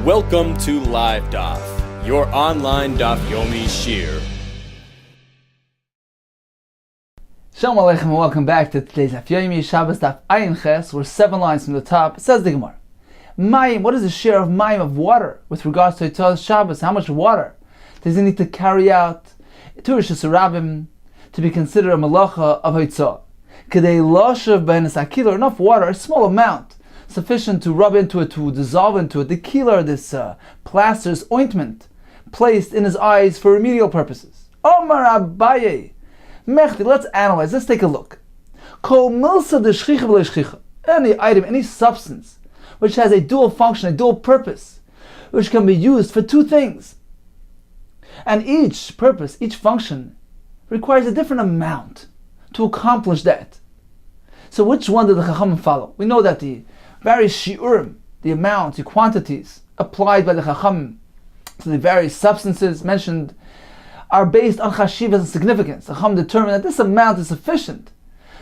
Welcome to Live Daf, your online Daf Yomi Shir. Shalom Aleichem and welcome back to today's Daf Yomi Shabbos Daf Ayin Ches. We're 7 lines from the top. It says the Gemara, Mayim, what is the share of Mayim, of water, with regards to Yitzhak Shabbos? How much water does he need to carry out to Rishus Rabim to be considered a malacha of Yitzhak? Kedei loshav b'enes akilah, enough water, a small amount, sufficient to rub into it, to dissolve into it. The kilar, this plaster, this ointment, placed in his eyes for remedial purposes. Omar Abaye, Mechti, let's analyze, let's take a look. Kol milsa de shchicha v'le shchicha, any item, any substance, which has a dual function, a dual purpose, which can be used for two things. And each purpose, each function, requires a different amount to accomplish that. So which one did the Chachamim follow? We know that the various shiurim, the amounts, the quantities applied by the Chachamim to the various substances mentioned are based on chashivas and significance. The Chachamim determined that this amount is sufficient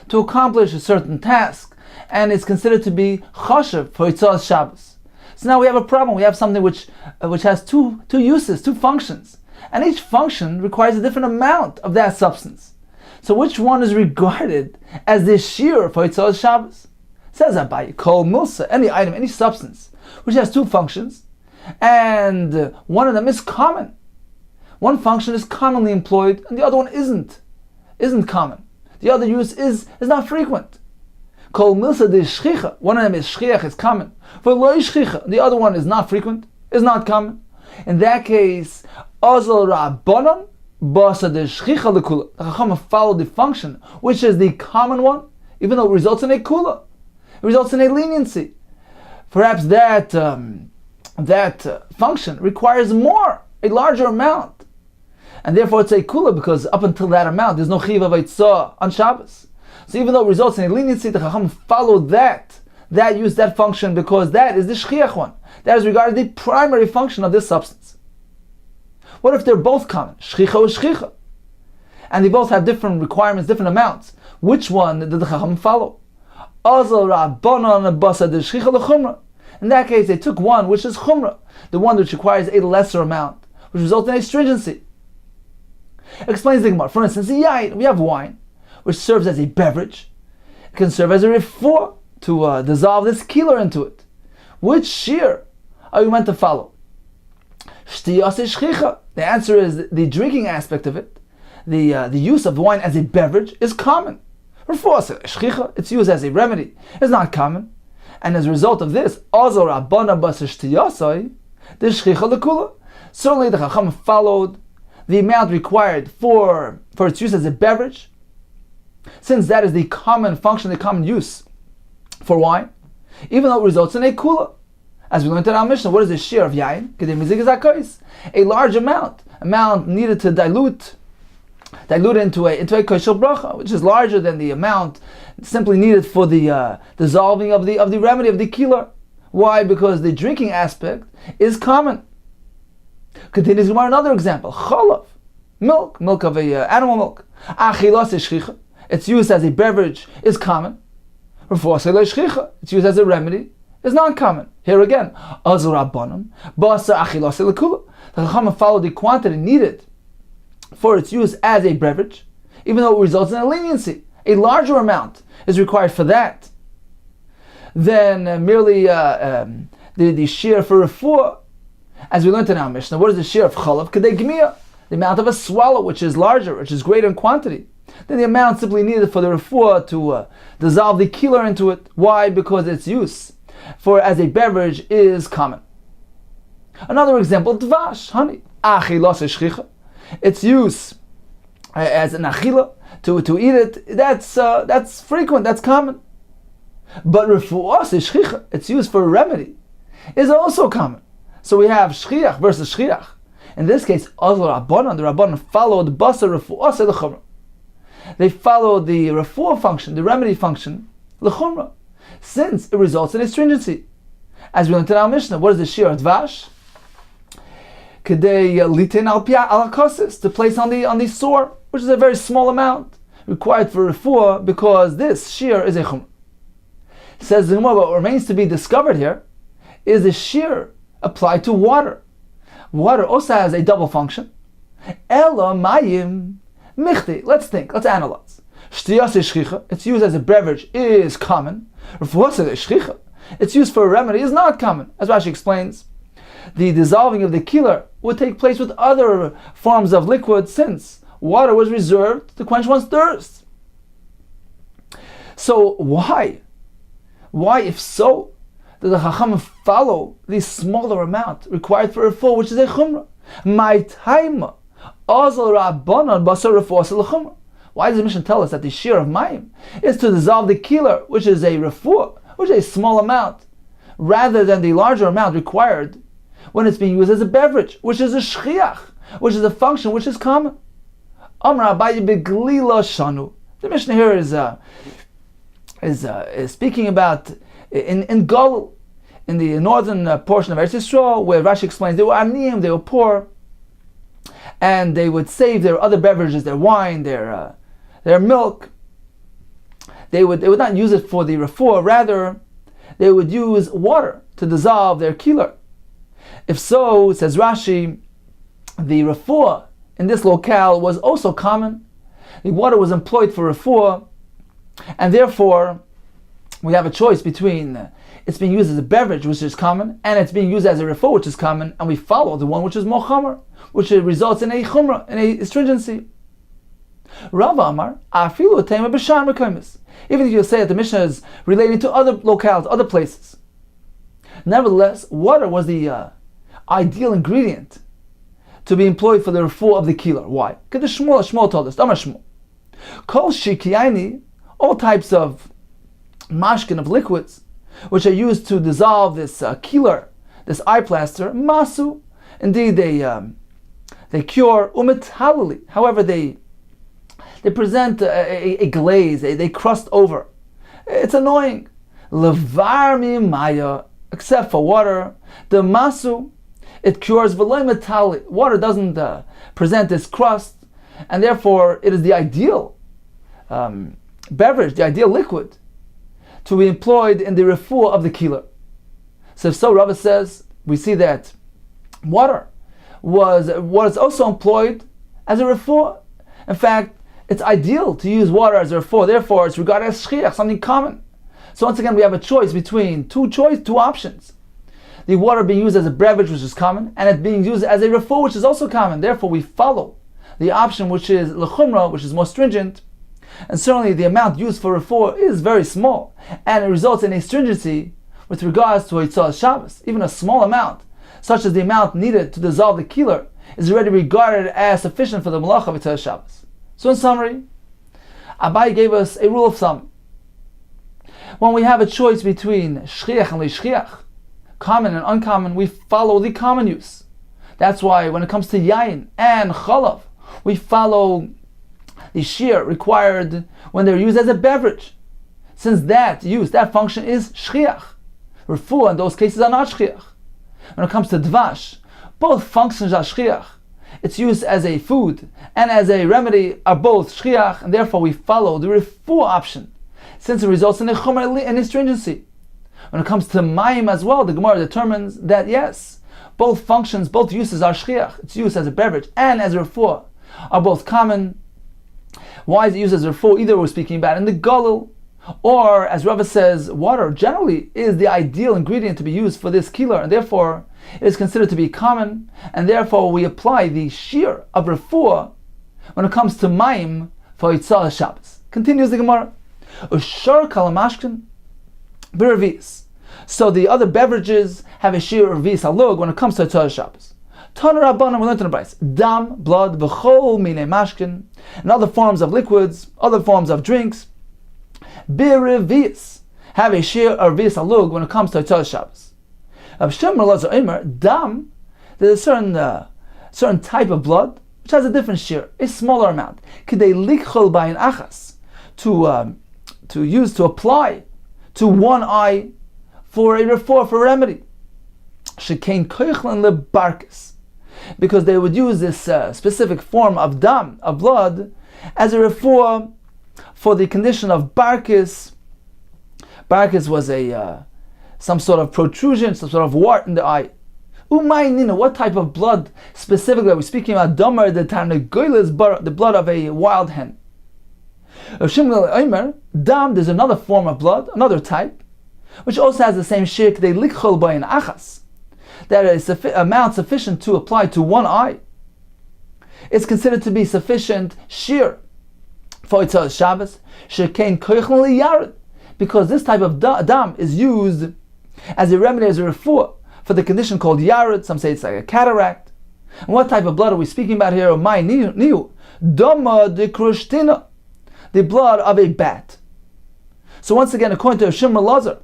to accomplish a certain task and is considered to be chashiv for Yitzhak Shabbos. So now we have a problem. We have something which has two uses, two functions, and each function requires a different amount of that substance. So which one is regarded as the shir for Yitzhak Shabbos? Says Abaye, kol milsa, any item, any substance, which has two functions, and one of them is common. One function is commonly employed, and the other one isn't common. The other use is not frequent. Kol milsa de shchicha, one of them is shchiach, is common. For lo shchicha, the other one is not frequent, is not common. In that case, azal rabbanon basa de shchicha lekula. The Chachamim follow the function, which is the common one, even though it results in a kula. It results in a leniency. Perhaps that function requires more, a larger amount. And therefore it's a kula, because up until that amount, there's no chiv of Yitzhak on Shabbos. So even though it results in a leniency, the Chacham followed that use, that function, because that is the shchiach one. That is regarded the primary function of this substance. What if they're both common? Shchicha or shchicha. And they both have different requirements, different amounts. Which one did the Chacham follow? In that case, they took one which is chumrah, the one which requires a lesser amount, which results in a stringency. Explains the Gemara. For instance, we have wine, which serves as a beverage. It can serve as a refuah to dissolve this kilar into it. Which shir are you meant to follow? The answer is the drinking aspect of it. The use of wine as a beverage is common. It's used as a remedy. It's not common. And as a result of this, certainly the Chacham followed the amount required for its use as a beverage, since that is the common function, the common use for wine, even though it results in a kula. As we learned in our Mishnah, what is the share of yayin? A large amount needed to dilute into a kosher bracha, which is larger than the amount simply needed for the dissolving of the remedy of the kilar. Why? Because the drinking aspect is common. Continues Gemara, another example: chalav, milk of animal milk. Achilas is shchicha. Its use as a beverage is common. Its use as a remedy is not common. Here again, azur rabbanon basa achilas lekula. The Chachamim follow the quantity needed for its use as a beverage, even though it results in a leniency. A larger amount is required for that than merely the share for refuah. As we learned in our Mishnah, what is the share of chalav? Kedei gmiya, the amount of a swallow, which is larger, which is greater in quantity than the amount simply needed for the refuah to dissolve the kilar into it. Why? Because its use as a beverage is common. Another example, dvash, honey. Achilas shchicha. Its use as an achila, to eat it, that's frequent, that's common. But refuas is shchicha, its use for a remedy, is also common. So we have shchiach versus shchiach. In this case, the Rabbanan followed basa refuas l'chumra. They followed the refuah function, the remedy function, l'chumra, since it results in a stringency. As we learned in our Mishnah, what is the shir of dvash? Kedei litin al pia al kosis, to place on the sore, which is a very small amount required for refuah, because this shear is a chumrah. Says the Gemara, what remains to be discovered here is the shear applied to water. Water also has a double function. Ela mayim michti. Let's think. Let's analyze. Shtiyas shchicha. It's used as a beverage is common. Refuasa shchicha. It's used for a remedy is not common. As Rashi explains, the dissolving of the keeler would take place with other forms of liquid, since water was reserved to quench one's thirst. So why, if so, does the Chacham follow the smaller amount required for a full, which is a chumrah? My time, azal rabbanon basar refuasa l'chumrah. Why does the Mishnah tell us that the shear of mayim is to dissolve the keeler, which is a refuah, which is a small amount, rather than the larger amount required when it's being used as a beverage, which is a shchiach, which is a function which is common? Amar Abaye beglila shanu. The Mishnah here is speaking about in Galil, in the northern portion of Eretz Yisrael, where Rashi explains they were aniyim, they were poor, and they would save their other beverages, their wine, their milk. They would not use it for the refuah, rather they would use water to dissolve their keeler. If so, says Rashi, the refuah in this locale was also common. The water was employed for refuah, and therefore we have a choice between it's being used as a beverage, which is common, and it's being used as a refuah, which is common, and we follow the one which is more chamer, which results in a chumrah, in a stringency. Rav Amar, afilu tema b'shar mekaymis. Even if you say that the Mishnah is relating to other locales, other places, nevertheless, water was the ideal ingredient to be employed for the refuah of the keeler. Why? Because the Shmuel told us, Amar Shmuel, kol shikiyani, all types of mashkin, of liquids, which are used to dissolve this keeler, this eye plaster, masu, indeed they cure, umethalali. However, they present a glaze, they crust over. It's annoying. Levar mi maya, except for water, the masu, it cures v'loy metali. Water doesn't present this crust, and therefore it is the ideal beverage, the ideal liquid, to be employed in the refuah of the keeler. So Rava says, we see that water was also employed as a refuah. In fact, it's ideal to use water as a refuah, therefore it's regarded as shchiach, something common. So once again, we have a choice between two options. The water being used as a beverage, which is common, and it being used as a refuah, which is also common. Therefore, we follow the option which is l'chumra, which is more stringent, and certainly the amount used for refuah is very small, and it results in a stringency with regards to Yitzhak Shabbos. Even a small amount, such as the amount needed to dissolve the keeler, is already regarded as sufficient for the malacha of Yitzhak Shabbos. So in summary, Abai gave us a rule of thumb. When we have a choice between shchiach and leishchiach, common and uncommon, we follow the common use. That's why when it comes to yayin and chalav, we follow the shear required when they're used as a beverage, since that function is shchiach. Refuah in those cases are not shchiach. When it comes to dvash, both functions are shchiach. Its use as a food and as a remedy are both shchiach, and therefore we follow the refuah option, since it results in a chomer and a stringency. When it comes to mayim as well, the Gemara determines that yes, both functions, both uses are shchiach. Its use as a beverage and as a refuah are both common. Why is it used as a refuah? Either we're speaking about in the Galil, or as Rava says, water generally is the ideal ingredient to be used for this keeler, and therefore it is considered to be common, and therefore we apply the shear of refuah when it comes to mayim for Yitzhak Shabbos. Continues the Gemara. Ushar kalamashkin b'revis. So the other beverages have a shear of revis halug when it comes to Yitzhak Shabbos. Tana Rabbanan, we learned in the Bryce, dam, blood, v'chol mine mashkin, and other forms of liquids, other forms of drinks, b'revis, have a shear of revis halug when it comes to Yitzhak Shabbos. Dam, there's a certain type of blood which has a different shear, a smaller amount. Kidei lichol bayin achas, to use, to apply to one eye for a refuah, for a remedy. Shekein koichlan lebarkis, because they would use this specific form of dam, of blood, as a refuah for the condition of barkis. Barkis was some sort of protrusion, some sort of wart in the eye. Umaynina, what type of blood specifically are we speaking about? Damar the tarnagoyles bar, the blood of a wild hen. Dam, there's another form of blood, another type, which also has the same shirk, they likhol by an achas, that is amount sufficient to apply to one eye. It's considered to be sufficient shear for Yitzhak Shabbos, shekain koichlin liyared, because this type of dam is used as a remedy, as a refuah, for the condition called yared. Some say it's like a cataract. And what type of blood are we speaking about here? My niu, dama de krushtina, the blood of a bat. So once again, according to Shimon Lazar,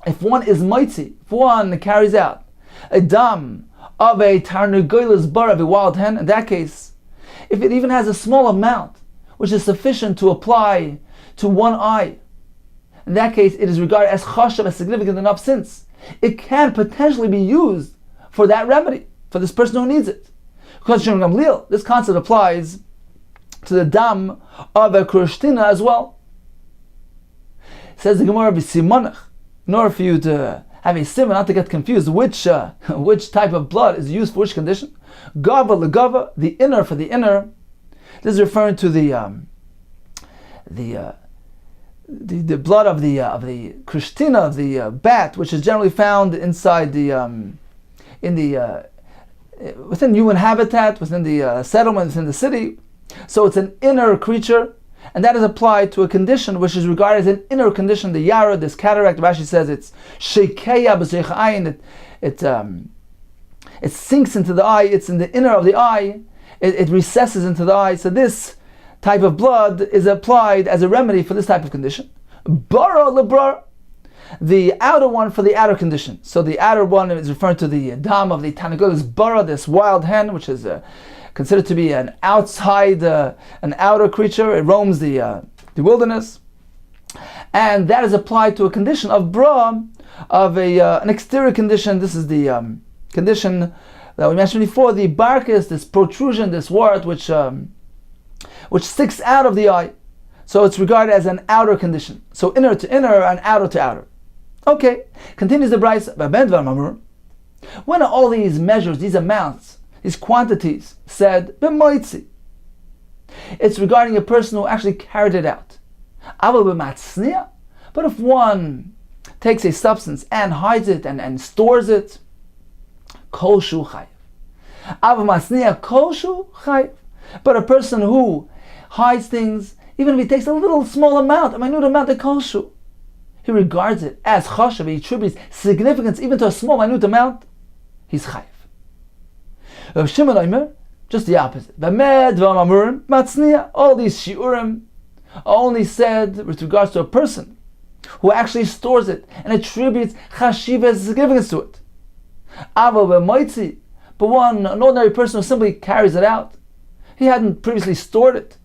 if one is mitzi, if one carries out a dam of a tarnagoyles bar, of a wild hen, in that case, if it even has a small amount, which is sufficient to apply to one eye, in that case, it is regarded as chashav, as significant enough, since it can potentially be used for that remedy, for this person who needs it. Because this concept applies to the dam of a krushtina as well. Says the Gemara b'simonach, in order for you to have a simon, not to get confused, which type of blood is used for which condition. Gava legava, the inner for the inner. This is referring to the blood of the krishtina, of the bat, which is generally found inside within human habitat, within the settlement, within the city. So it's an inner creature, and that is applied to a condition which is regarded as an inner condition. The yara, this cataract, Rashi says it's shekeya b'seich ayin. It sinks into the eye. It's in the inner of the eye. It recesses into the eye. So this type of blood is applied as a remedy for this type of condition. Bara lebrar, the outer one for the outer condition. So the outer one is referring to the dam of the tarnagoyles bara, this wild hen, which is considered to be an outer creature. It roams the wilderness, and that is applied to a condition of bra, of an exterior condition. This is the condition that we mentioned before, the barkus, this protrusion, this wart, which sticks out of the eye. So it's regarded as an outer condition. So inner to inner and outer to outer. Okay, continues the Brayso. When are all these measures, these amounts, these quantities said, b'moitzi? It's regarding a person who actually carried it out. But if one takes a substance and hides it and stores it, kol shu chayiv. Kol shu chayiv. But a person who hides things, even if he takes a little small amount, a minute amount of kol shu, he regards it as chashav, he attributes significance even to a small, minute amount, he's chayiv. Rav Shimon Omer, just the opposite. All these shiurim are only said with regards to a person who actually stores it and attributes chashiva, significance to it. But an ordinary person who simply carries it out, he hadn't previously stored it.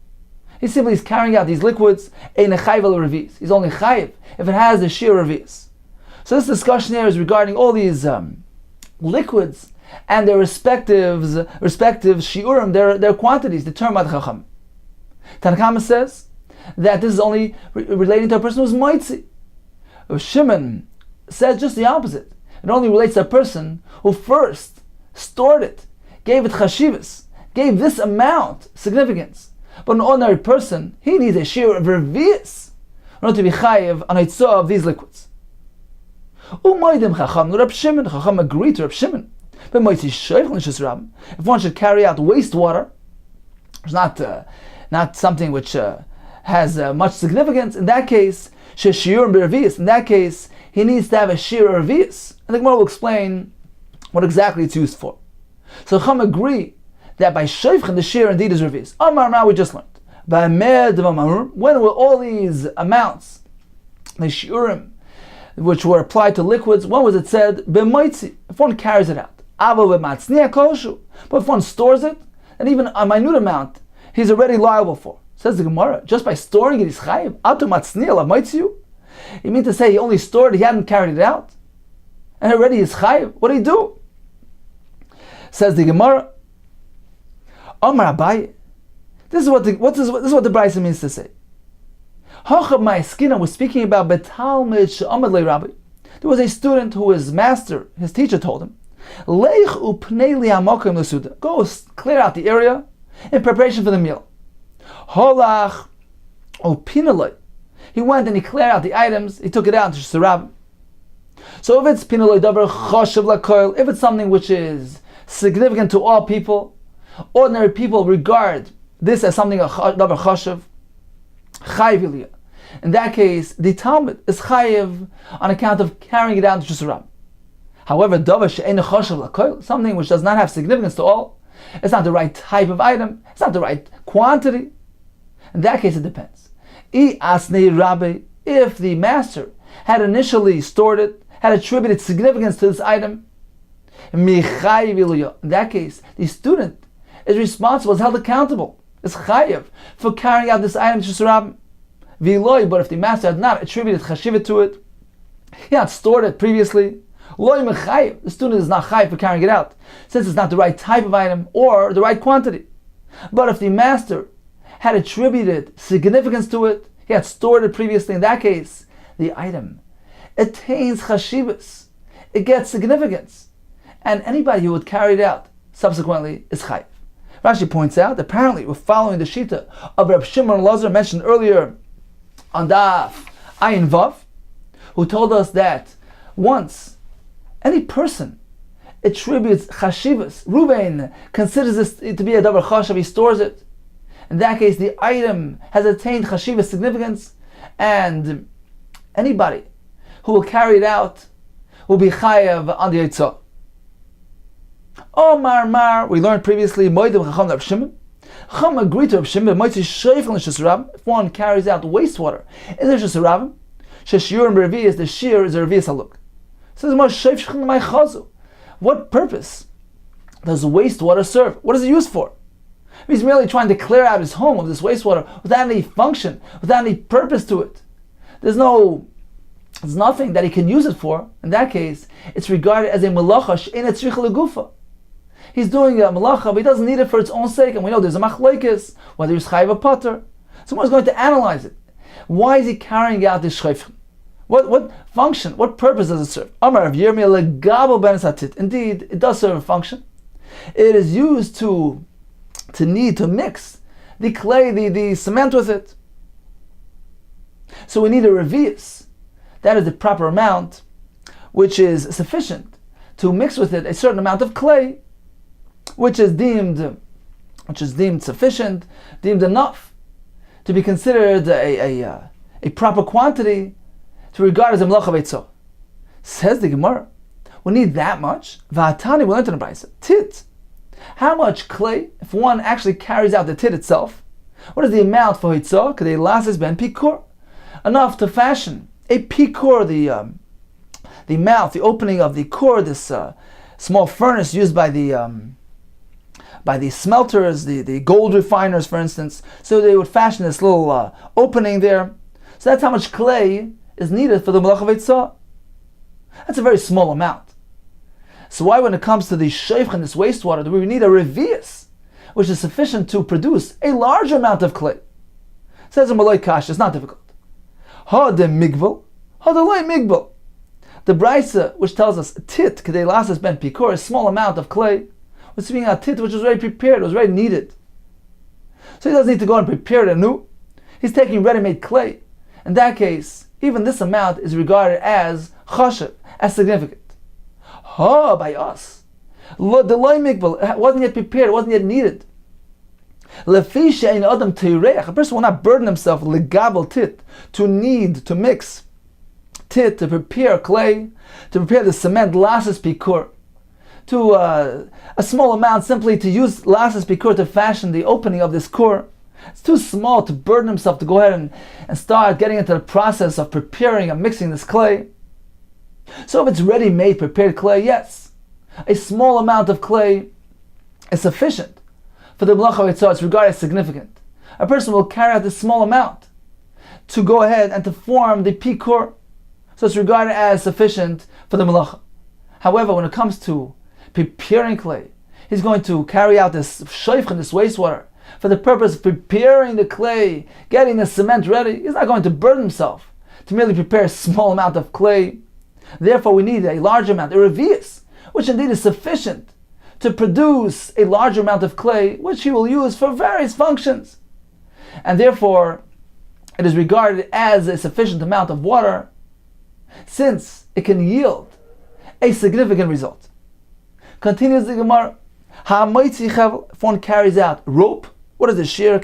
He simply is carrying out these liquids. He's only chayiv if it has the shir revius. So this discussion here is regarding all these liquids and their respective shiurim, their quantities determined by the Chacham. Tanakama says that this is only relating to a person who's moitzi. Shimon says just the opposite. It only relates to a person who first stored it, gave it chashivas, gave this amount significance. But an ordinary person, he needs a share of revius in order to be chayiv on a tzah of these liquids. Umaydim Chacham, Rab Shimon, Chacham agreed to Rab Shimon. If one should carry out wastewater, it's not something which has much significance, in that case, in that case, he needs to have a shir revius. And the Gemara will explain what exactly it's used for. So Chacham agree that by shayfchen the shir indeed is revius. Amar, now we just learned. When will all these amounts, the shiurim, which were applied to liquids, when was it said b'moitzi? If one carries it out. But if one stores it, then even a minute amount, he's already liable for. Says the Gemara, just by storing it, he's chayiv. You mean to say he only stored it, he hadn't carried it out? And already he's chayiv? What do you do? Says the Gemara, Omar Abaye. This is what the Brayso means to say. Hachab Ma'eskina was speaking about Betalmid She'amad Le Rabbi. There was a student who his teacher told him, Leich upnei li hamokim l'suda. Go clear out the area in preparation for the meal. Holach upinaloi. He went and he cleared out the items, he took it out into Shusarab. So if it's pinaloi davar choshev lakoil, if it's something which is significant to all people, ordinary people regard this as something a davar choshev, chayiv iliyah. In that case, the Talmud is chayiv on account of carrying it out into Shusarab. However, davar she'ein choshev lakoil, something which does not have significance to all, it's not the right type of item, it's not the right quantity. In that case, it depends. If the master had initially stored it, had attributed significance to this item, in that case, the student is responsible, is held accountable, is chayiv for carrying out this item to Shusarab. But if the master had not attributed chashivit to it, he had stored it previously, the student is not chayiv for carrying it out, since it's not the right type of item or the right quantity. But if the master had attributed significance to it, he had stored it previously, in that case, the item attains chashivas, it gets significance, and anybody who would carry it out subsequently is chayiv. Rashi points out, apparently we're following the shita of Reb Shimon Lazar mentioned earlier on Daf Ayin Vav, who told us that once any person attributes chashivas, Ruvain considers this to be a davar chashav, he stores it. In that case, the item has attained chashivas significance, and anybody who will carry it out will be chayav on the Eitzah. Mar, we learned previously, Moedim Chacham Reb Shimon. Chacham agreed to Reb Shimon, if one carries out wastewater in the Shusarab, Sheshiurim Revi'is, the shear is a Revi'is Haluk. Says, what purpose does wastewater serve? What is it used for? He's merely trying to clear out his home of this wastewater without any function, without any purpose to it. There's nothing that he can use it for. In that case, it's regarded as a malacha she'ein tzricha legufa. He's doing a malacha, but he doesn't need it for its own sake, and we know there's a machlokes, whether he's chayiv or pater. Someone's going to analyze it. Why is he carrying out this shreifchen? What function, what purpose does it serve? Amar Rav Yirmiyah legabel ben satit. Indeed, it does serve a function. It is used to mix the clay, the cement with it. So we need a revius. That is the proper amount, which is sufficient to mix with it a certain amount of clay, which is deemed sufficient, deemed enough to be considered a proper quantity to regard as a melacha veitzah. Says the Gemara, we need that much. V'atani, we learned in the Brisa, tit. How much clay, if one actually carries out the tit itself, what is the amount for hitzah? Kadei lasis ben pikur. Enough to fashion a pikur, the mouth, the opening of the kur, this small furnace used by the smelters, the gold refiners, for instance. So they would fashion this little opening there. So that's how much clay is needed for the melacha veitzah. That's a very small amount. So why, when it comes to the sheifchen, this wastewater, do we need a revius, which is sufficient to produce a large amount of clay? Says in Malay Kash, it's not difficult. Ha de migval, ha de loy migval. The Brisa, which tells us tit kedei lasas ben pikur, a small amount of clay, was speaking about tit which was already prepared, was already needed. So he doesn't need to go and prepare it anew. He's taking ready-made clay. In that case, even this amount is regarded as chashav, as significant. Ha, by us. The loy migval, it wasn't yet prepared, it wasn't yet needed. Lefisha in adam teireach, a person will not burden himself legabel tit, to mix tit, to prepare clay, to prepare the cement lasas pikur, to a small amount simply to use lasas pikur to fashion the opening of this kur. It's too small to burden himself to go ahead and start getting into the process of preparing and mixing this clay. So if it's ready-made, prepared clay, yes, a small amount of clay is sufficient for the melacha veitzah. It's regarded as significant. A person will carry out this small amount to go ahead and to form the pikur, so it's regarded as sufficient for the melacha. However, when it comes to preparing clay, he's going to carry out this sheifchen, this wastewater, for the purpose of preparing the clay, getting the cement ready. He's not going to burden himself to merely prepare a small amount of clay. Therefore, we need a large amount, a revius, which indeed is sufficient to produce a larger amount of clay, which he will use for various functions. And therefore, it is regarded as a sufficient amount of water, since it can yield a significant result. Continues the Gemara, if one carries out rope, what is the shear?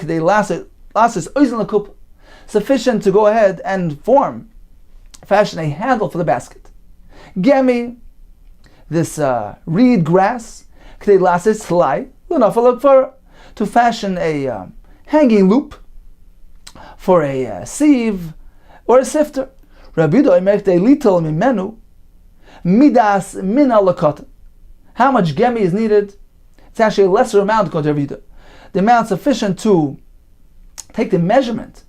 Sufficient to go ahead and fashion a handle for the basket. Gemi, this reed grass, to fashion a hanging loop for a sieve or a sifter. How much gemi is needed? It's actually a lesser amount according to Rabbi. The amount sufficient to take the measurement,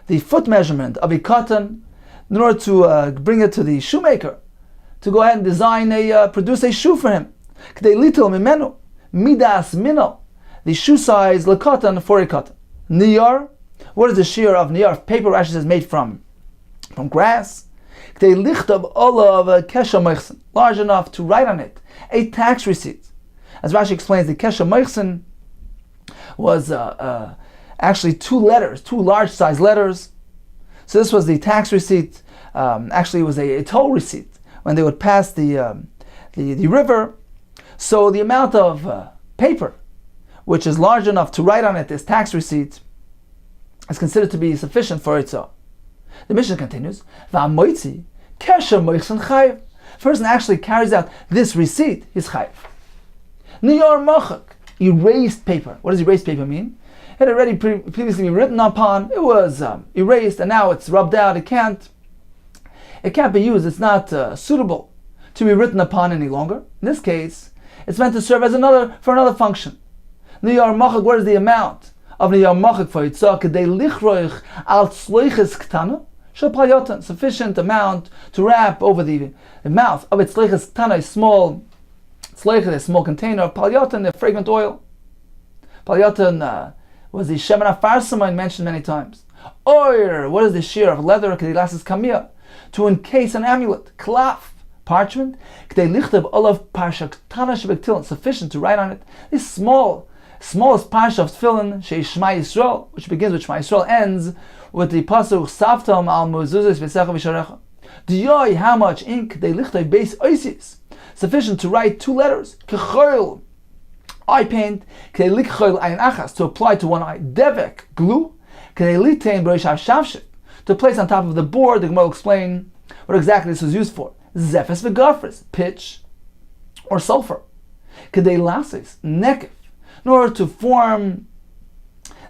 the foot measurement of a cotton, in order to bring it to the shoemaker, to go ahead and produce a shoe for him. Midas minal, the shoe size cotton for a cotton. Niyar, what is the shear of niyar? Paper Rashi says made from grass. Large enough to write on it a tax receipt. As Rashi explains, the kesha meichsen was actually two large size letters. So this was the tax receipt. Actually, it was a toll receipt when they would pass the river. So the amount of paper, which is large enough to write on it this tax receipt, is considered to be sufficient for it. So the Mishnah continues, V'amoitzi kesha meichsen chayiv. Person actually carries out this receipt, his chayiv. Niyar machak, erased paper. What does erased paper mean? It had already previously been written upon. It was erased, and now it's rubbed out. It can't be used. It's not suitable to be written upon any longer. In this case, it's meant to serve as for another function. Niyar machak. What is the amount of niyar machak for yitzah? Kedei lichroich al tzloiches ktana shel palyotan. Sufficient amount to wrap over the mouth of its tzloiches ktana, a small container of palyotan, the fragrant oil. Palyotan was the shemen afarsamine mentioned many times. Oir, what is the shear of leather? Kedilasis kamia, to encase an amulet. Klaf, parchment. Kedei lichtav olav parsha ktana shebektilin, sufficient to write on it. This smallest parsha of tefillin, Shema Yisrael, which begins with Shema Yisrael, ends with the pasuk Savtam al mezuzos v'secha v'sharecha. Diyoy, how much ink? Kedei lichtav beis oisis, sufficient to write two letters. Kechoil, eye paint. Kedei likchoil ayin achas, to apply to one eye. Devek, glue. Kedei litein b'reish hashavshik, to place on top of the board. The Gemara will explain what exactly this was used for. Zephes v'gafres, pitch or sulfur. Kedei lasis, nekef, in order to form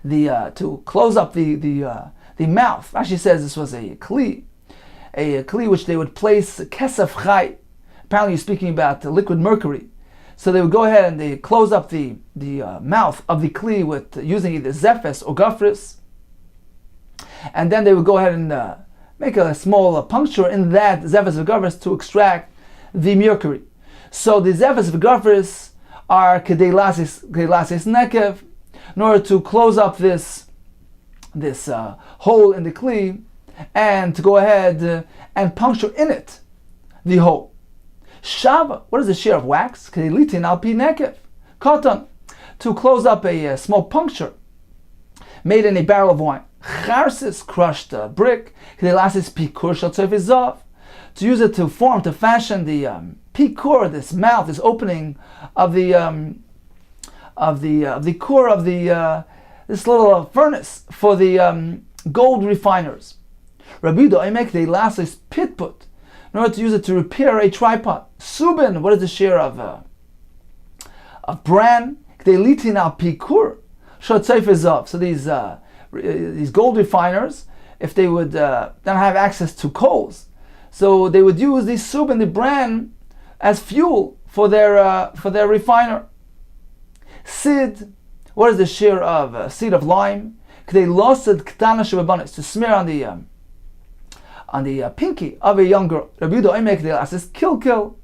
to close up the mouth. Rashi says this was a kli which they would place kesef chai. Apparently he's speaking about liquid mercury. So they would go ahead and they close up the mouth of the kli with using either zephes or gafris. And then they would go ahead and make a small puncture in that zephes or gafris to extract the mercury. So the zephes or gafris are kedei lasis nekev, in order to close up this hole in the kli, and to go ahead and puncture in it the hole. Shava, what is the shear of wax? Kedei litin al pi nekev, cotton, to close up a small puncture made in a barrel of wine. Charsis, crushed brick. Kedei lasis pikur shel tzofei zav, to use it to fashion the pikur, this mouth, this opening of the core of this little furnace for the gold refiners. Rabbi Doimek, they last is pitput, in order to use it to repair a tripod. Subin, what is the shear of bran? They litin al pikur shel tzofei zav. So these gold refiners, if they would don't have access to coals, so they would use the subin, the bran, as fuel for their refiner. Sid, what is the shear of seed of lime? They lost to smear on the pinky of a young girl. Rabbi Yehuda Omek they ask kilkil,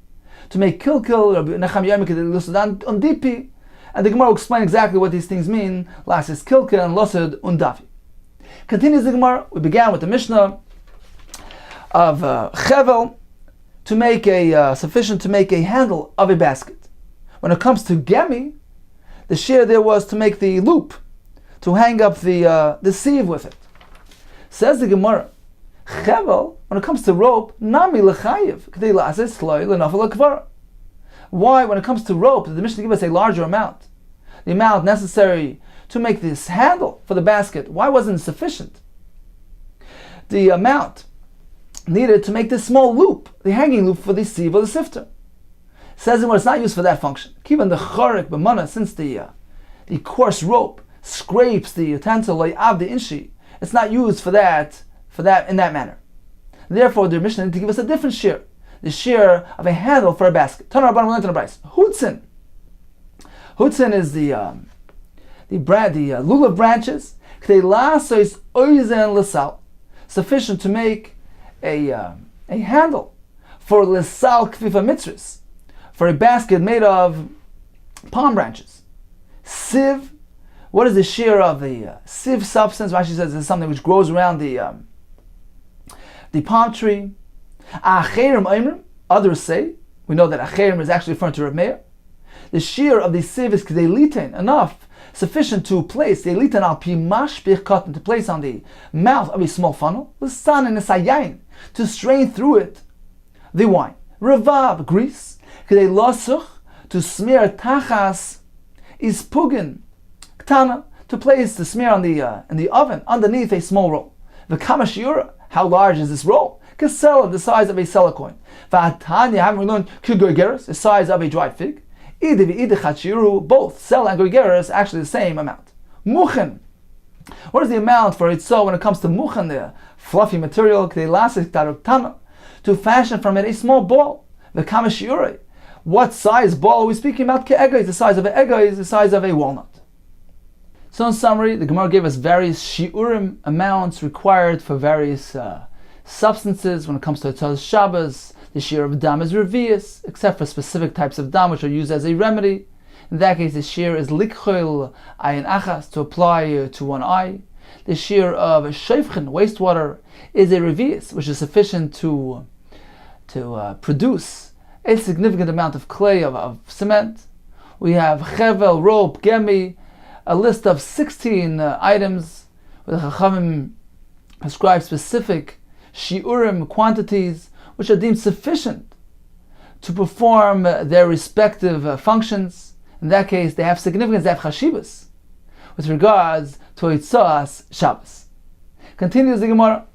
to make kilkil. Rabbi Necham Yomek they lost on dipi, and the Gemara will explain exactly what these things mean. Last is kilkil and lost undafi. Continues the Gemara. We began with the Mishnah of Chevel. to make sufficient to make a handle of a basket. When it comes to gemi, the shear there was to make the loop, to hang up the sieve with it. Says the Gemara, Chevel, when it comes to rope, nami lechayiv, k'dei la'aseh sloi l'nafel l'kvara. Why, when it comes to rope, did the Mishnah give us a larger amount? The amount necessary to make this handle for the basket, why wasn't it sufficient? The amount needed to make this small loop, the hanging loop for the sieve or the sifter. Says it, well, it's not used for that function. Even the chorik b'mana, since the coarse rope scrapes the utensil of the inshi, it's not used for that in that manner. Therefore, the Mishnah need to give us a different shear, the shear of a handle for a basket. Tana Rabbanan learned in the Bryce. Hutzin. Hutzin is the lulav branches. K'dei la'asos oizen l'sal, sufficient to make a handle for l'sal kfifa mitzris, for a basket made of palm branches. Sieve, what is the shear of the sieve substance? Rashi says it's something which grows around the palm tree. Acherim oimrim, others say, we know that acherim is actually referring to Rav Meir. The shear of the sieve is k'dei litain, enough, sufficient to place, the litain al pi mashpich cotton, to place on the mouth of a small funnel, l'san and esayayin, to strain through it the wine. Revav, grease, k'dei losuch, to smear tachas, is pugin, ktana, to place the smear on in the oven underneath a small roll. V'kama shiura, how large is this roll? Kesela, the size of a seller coin. V'atanya, haven't we learned kugoigeres, the size of a dried fig? Both sel and goigeres actually the same amount. Muchen. What is the amount for itzah when it comes to muchen, the fluffy material, to fashion from it a small ball? The kamashiure. What size ball are we speaking about? Ke'ega is the size of an ega, is the size of a walnut. So in summary, the Gemara gave us various shiurim amounts required for various substances when it comes to Itzah Shabbos. The shear of dam is revius, except for specific types of dam which are used as a remedy. In that case, the shear is likchol ayin achas, to apply to one eye. The shear of sheifchen, wastewater, is a revius, which is sufficient to produce a significant amount of clay, of cement. We have chevel, rope, gemi, a list of 16 items where the Chachamim ascribe specific shiurim, quantities, which are deemed sufficient to perform their respective functions. In that case, they have significance, they have chashivas with regards to Itzas Shabbos. Continues the Gemara.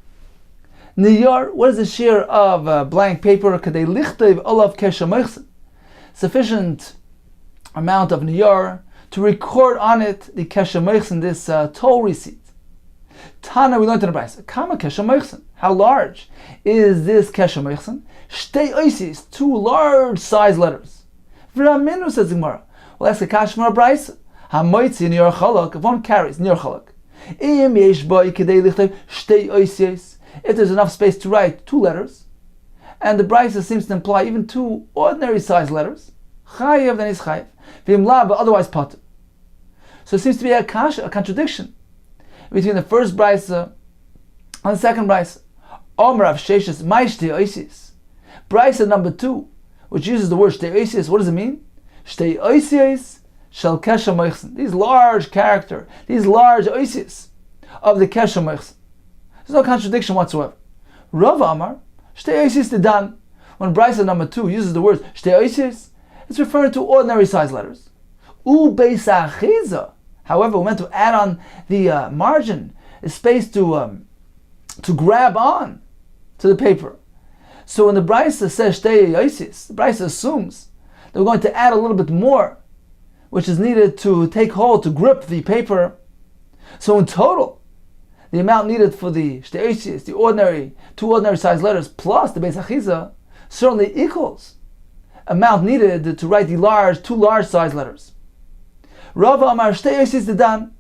Niyar, what is the shear of blank paper? Kadei lichtev olav keshamochsen, sufficient amount of niyar to record on it the keshamochsen, this toll receipt. Tana, we learned in the Bryce. Kama keshamochsen. How large is this keshamochsen? Shtei oisis, 2 large size letters. V'raminu, says the Gemara. Well, ask a kash from a Bryce. Hamoitzi niyar chalak, if one carries niyar chalak. Im yesh boi kadei lichtev shtei oisis. If there's enough space to write 2 letters, and the Bryce seems to imply even 2 ordinary size letters, chayev, then is chayev. V'im la, but otherwise pater. So it seems to be a contradiction between the first Bryce and the second Bryce. Omer of Sheshes, my shtei oisis. Bryce number 2, which uses the word shtei oisis, what does it mean? Shtei oisis shel kesha moichsen. These large character, these large oisis of the kesha moichsen. There's no contradiction whatsoever. Rav Amar, shtei oisis dedan. When Bryce number 2 uses the word shtei oisis, it's referring to ordinary size letters. U beis achiza. However, we meant to add on the margin, a space to grab on to the paper. So when the Bryce says shtei oisis, the Bryce assumes that we're going to add a little bit more, which is needed to take hold, to grip the paper. So in total, the amount needed for the shtei oisis, the 2 ordinary size letters, plus the beis achiza, certainly equals amount needed to write the 2 large size letters. Rav Amar shtei oisis dedan.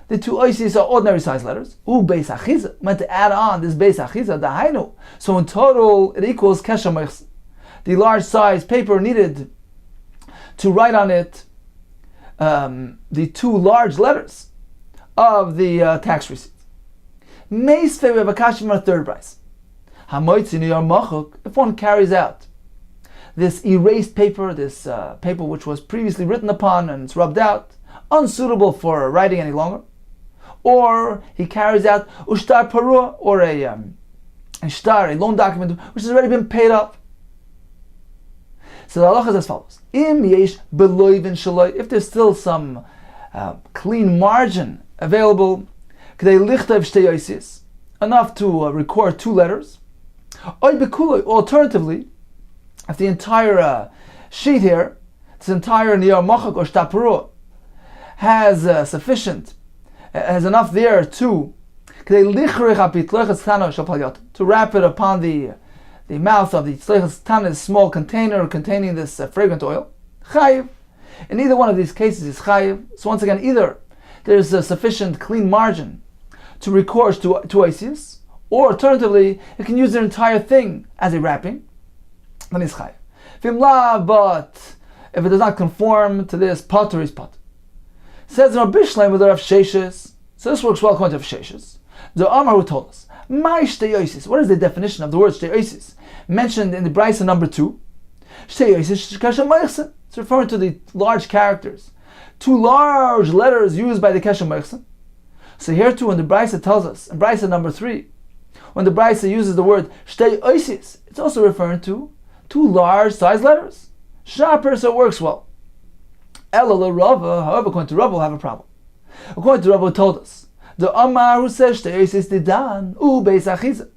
The 2 oisis are ordinary size letters. U beis achiza, meant to add on this beis achiza, the hainu. So in total, it equals kesha moichsen, the large size paper needed to write on it the 2 large letters of the tax receipt. Meisvei, we have a kasha from a third Bryce. Hamoitzi niyar machuk, if one carries out this erased paper, this paper which was previously written upon and it's rubbed out, unsuitable for writing any longer. Or he carries out ushtar parua, or a shtar, a loan document which has already been paid up. So the halacha is as follows: Im yesh beloivin shaloi, if there's still some clean margin available, k'dei lichtav shtei oisis, enough to record 2 letters. Oy bekuloi, alternatively, if the entire sheet here, this entire niyar machak or shtar parua, has has enough there to wrap it upon the mouth of the tzleichas tana, small container containing this fragrant oil. Chayiv. In either one of these cases is chayiv. So once again, either there's a sufficient clean margin to record two oisius, or alternatively, it can use the entire thing as a wrapping. Then it's chayiv. Vimla, but if it does not conform to this, potter is potter. Says in Rabbi Shleim with the Rav Sheshes. So this works well according to Rav Sheshes. The Amar who told us, "My shtei oisis." What is the definition of the word shtei oisis mentioned in the Brisa number 2? Shtei oisis kashem meichsen. It's referring to the large characters, 2 large letters used by the kashem meichsen. So here too, when the Brisa tells us in Brisa number 3, when the Brisa uses the word shtei oisis, it's also referring to 2 large size letters. Sharper, so it works well. Ela Rava, however, according to Rava, will have a problem. According to Rava, who told us, the Amar who says shtei oisis didan u beis achiza.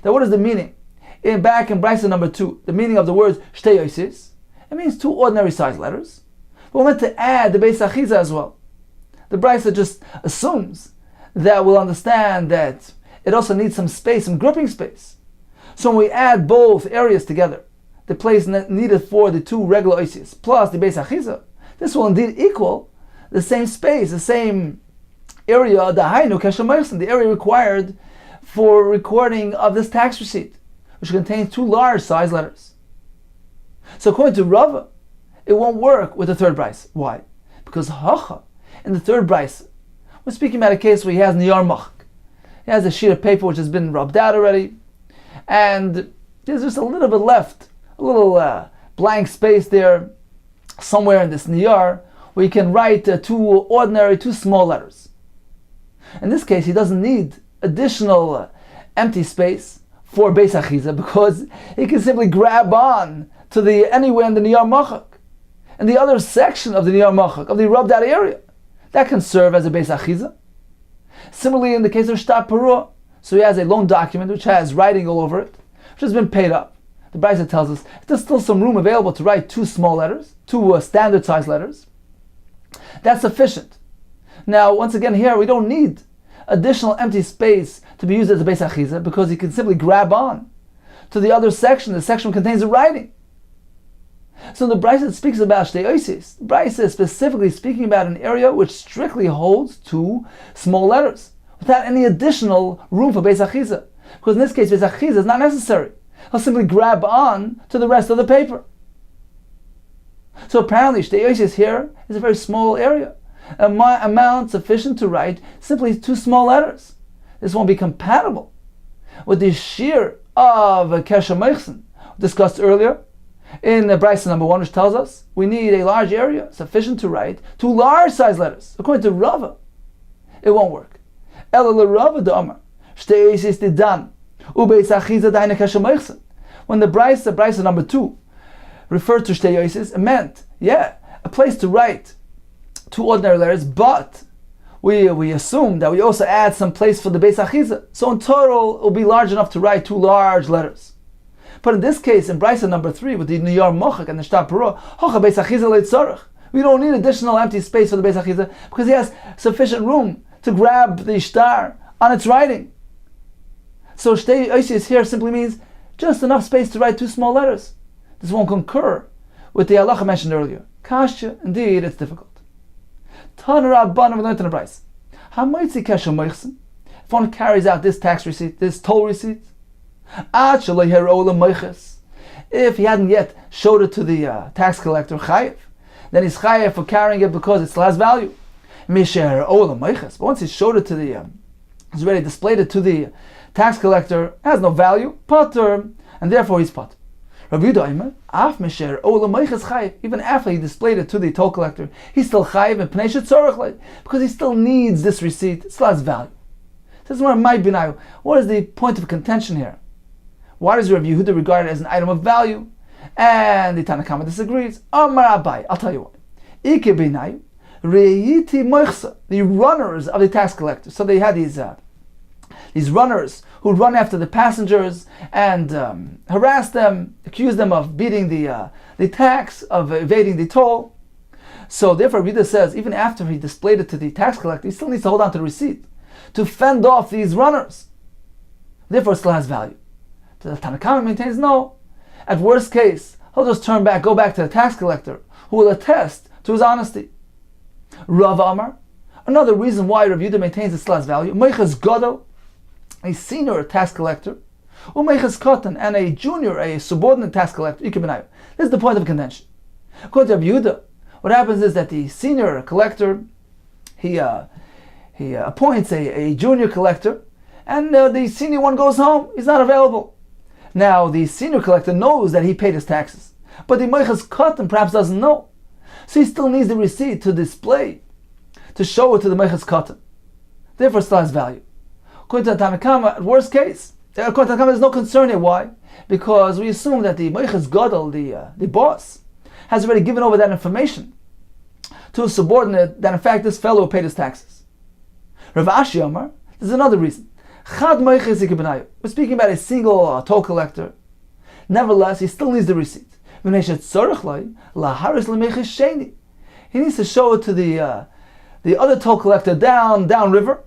Now, what is the meaning? Back in Brisa number 2, the meaning of the word shtei oisis, it means 2 ordinary size letters. But we're meant to add the beis achiza as well. The Brisa just assumes that we'll understand that it also needs some space, some gripping space. So when we add both areas together, the place needed for the 2 regular oisis plus the beis achiza, this will indeed equal the same space, the same area, the area required for recording of this tax receipt, which contains 2 large size letters. So according to Rava, it won't work with the third Brisa. Why? Because Hacha, in the third Brisa, we're speaking about a case where he has niyar machak. He has a sheet of paper which has been rubbed out already, and there's just a little bit left, a little blank space there, somewhere in this niyar, where you can write 2 small letters. In this case, he doesn't need additional empty space for beis achiza, because he can simply grab on to anywhere in the niyar machak, and the other section of the niyar machak, of the rubbed out area, that can serve as a beis achiza. Similarly, in the case of shtar parua, so he has a loan document which has writing all over it, which has been paid up. The Brisa tells us there's still some room available to write 2 small letters, 2 standard size letters. That's sufficient. Now, once again, here we don't need additional empty space to be used as a beis achiza, because he can simply grab on to the other section. The section contains the writing. So the Brisa speaks about shtei oisis. The Brisa is specifically speaking about an area which strictly holds 2 small letters, without any additional room for beis achiza. Because in this case, beis achiza is not necessary. He'll simply grab on to the rest of the paper. So apparently, shtei oisis here is a very small area, an amount sufficient to write simply 2 small letters. This won't be compatible with the shear of kesher meichsen discussed earlier in the Brisa number 1, which tells us we need a large area sufficient to write 2 large size letters. According to Rava, it won't work. Ela Rava the Amar shtei oisis didan u beis achiza daina kesher meichsen. When the Brisa number 2 referred to shtei oisis, it meant, a place to write 2 ordinary letters, but we assume that we also add some place for the beis achiza. So in total, it will be large enough to write 2 large letters. But in this case, in Brisa number 3, with the niyar machak and the shtar parua, hocha beis achiza leitzorach. We don't need additional empty space for the beis achiza, because he has sufficient room to grab the shtar on its writing. So shtei oisis here simply means just enough space to write 2 small letters. This won't concur with the halacha mentioned earlier. Kasha, indeed, it's difficult. Tana Rabbanan, we learned in the Brisa. Hamaitzi kesher meichsen. If one carries out this tax receipt, this toll receipt, ad shaloi hero lemeiches. If he hadn't yet showed it to the tax collector, chayiv, then he's chayiv for carrying it because it still has value. Misher hero lemeiches. But once he showed it to he's already displayed it to the tax collector, it has no value, potter, and therefore he's potter. Rav Yehuda Omer, Af Mesher Olam Meiches Chayiv. Even after he displayed it to the toll collector, he's still Chayiv and Pnei Shetzorech Lei, because he still needs this receipt. It still has value. This is where my binayu. What is the point of contention here? Why does Rav Yehuda regard it as an item of value? And the Tanna Kama disagrees. Amar Abai, I'll tell you what. Ike binayu, re'yiti moichsa, the runners of the tax collector. So they had these runners who run after the passengers and harass them, accuse them of beating the tax, of evading the toll. So therefore, Rita says, even after he displayed it to the tax collector, he still needs to hold on to the receipt to fend off these runners. Therefore, it still has value. The Tanna Kama maintains no. At worst case, he'll just go back to the tax collector, who will attest to his honesty. Rav Amar, another reason why Rav Yehuda maintains it still has value, Meiches Gadol, a senior tax collector, Umeiches Katan, and a junior, a subordinate tax collector. This is the point of contention. According to Rav Yehuda, what happens is that the senior collector, he appoints a junior collector, and the senior one goes home. He's not available. Now, the senior collector knows that he paid his taxes, but the Meiches Katan perhaps doesn't know. So he still needs the receipt to display, to show it to the Meiches Katan. Therefore, it still has value. According to the Tanna Kama, at worst case, according to the Tanna Kama, there's no concern here. Why? Because we assume that the Meiches Gadol, the boss, has already given over that information to a subordinate that in fact this fellow paid his taxes. Rav Ashi Amar, there's another reason. Chad Meiches Ike. We're speaking about a single toll collector. Nevertheless, he still needs the receipt. He needs to show it to the other toll collector down river,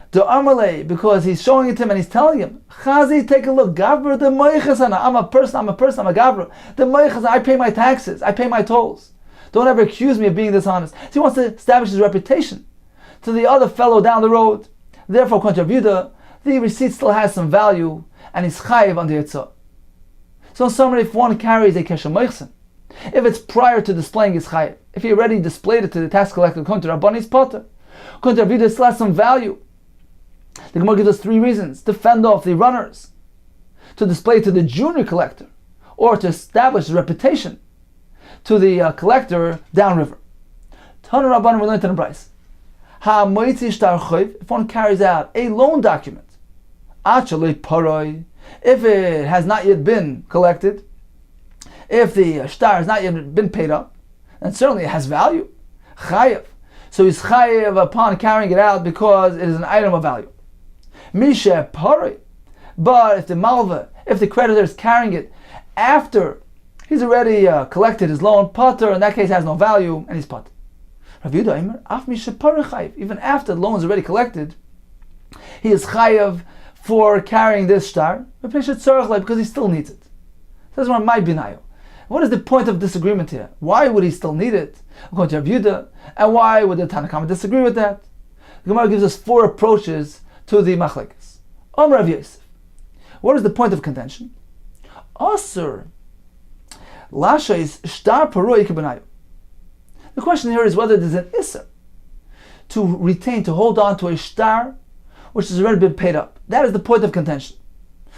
the Amalei, because he's showing it to him and he's telling him, Chazi, take a look, Gavra the Meichasana, I'm a person, I'm a Gavra. The Meichasana, I pay my taxes, I pay my tolls. Don't ever accuse me of being dishonest. So he wants to establish his reputation to the other fellow down the road. Therefore, according to Rav Yehuda, the receipt still has some value and he's chayiv on the Yitzhak. So in summary, if one carries a kesher meichsen, if it's prior to displaying his chayiv, if he already displayed it to the tax collector, according to Rabban, he's potter. According to Rav Yehuda, it still has some value. The Gemara gives us 3 reasons: to fend off the runners, to display to the junior collector, or to establish his reputation to the collector downriver. Tana Rabban, we learned in the Bryce. If one carries out a loan document, if it has not yet been collected, if the shtar has not yet been paid up, then certainly it has value. Chayev. So he's chayev upon carrying it out because it is an item of value. Misha paroi. But if the malva, if the creditor is carrying it after he's already collected his loan, pater, in that case has no value, and he's pater. Rav Yehuda Omer, af misha paroi chayev. Even after the loan is already collected, he is chayev for carrying this shtar because he still needs it. That's one my binayo. What is the point of disagreement here? Why would he still need it, according to Rav Yehuda, and why would the Tanna Kama disagree with that? The Gemara gives us 4 approaches to the machlekes. Rav Yosef, what is the point of contention? Asur lasha is shtar paroi kebenayu. The question here is whether there's an isser to retain, to hold on to a shtar which has already been paid up. That is the point of contention.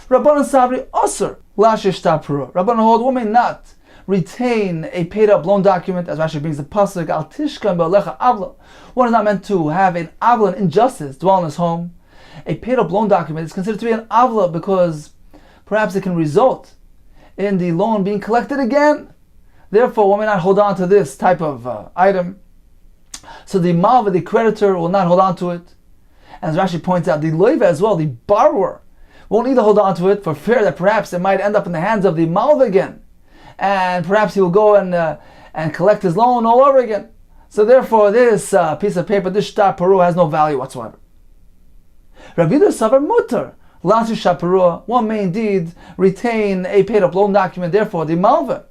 Rabbanan Sabri Asur lasha shtar paroi. Rabbanan hold one may not retain a paid up loan document, as Rashi brings the pasuk al tishkan be'alecha avla. One is not meant to have an avla, an injustice, dwell in his home. A paid up loan document is considered to be an avla because perhaps it can result in the loan being collected again. Therefore, one may not hold on to this type of item. So the malva, the creditor, will not hold on to it. And as Rashi points out, the loiva as well, the borrower, won't either hold on to it for fear that perhaps it might end up in the hands of the malva again. And perhaps he will go and collect his loan all over again. So therefore, this piece of paper, this shtar paru, has no value whatsoever. Rav Yehuda savar mutar lasu shtar paru. One may indeed retain a paid up loan document. Therefore, the malva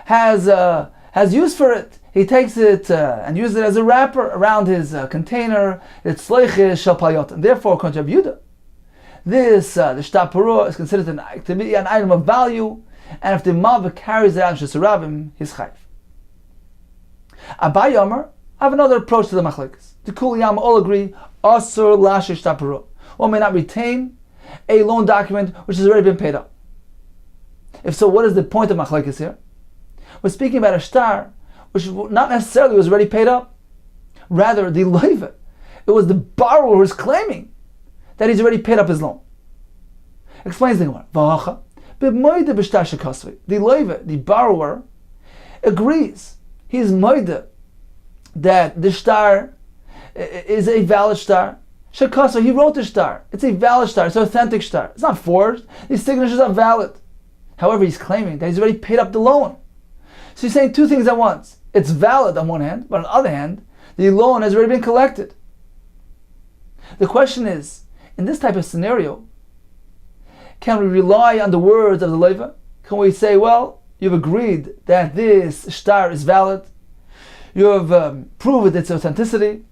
has use for it. He takes it and uses it as a wrapper around his container. It's sleiches shel payot. And therefore, according to Rav Yehuda, this the shtar paru is considered to be an item of value. And if the malva carries it out in Shesarabim, he's chayv. Abai Yomer, I have another approach to the machlekes. The Kul Yam all agree, Asur lashish tapuru. One may not retain a loan document which has already been paid up. If so, what is the point of machlekes here? We're speaking about a shtar which not necessarily was already paid up. Rather, the loiva, it was the borrower who was claiming that he's already paid up his loan. Explains the Gemara. The loiva, the borrower, agrees. He's moide that the shtar is a valid shtar. Shekasa, he wrote the shtar. It's a valid shtar. It's an authentic shtar. It's not forged. These signatures are valid. However, he's claiming that he's already paid up the loan. So he's saying two things at once. It's valid on one hand, but on the other hand, the loan has already been collected. The question is, in this type of scenario, can we rely on the words of the loiva? Can we say, well, you've agreed that this shtar is valid, you have proved its authenticity,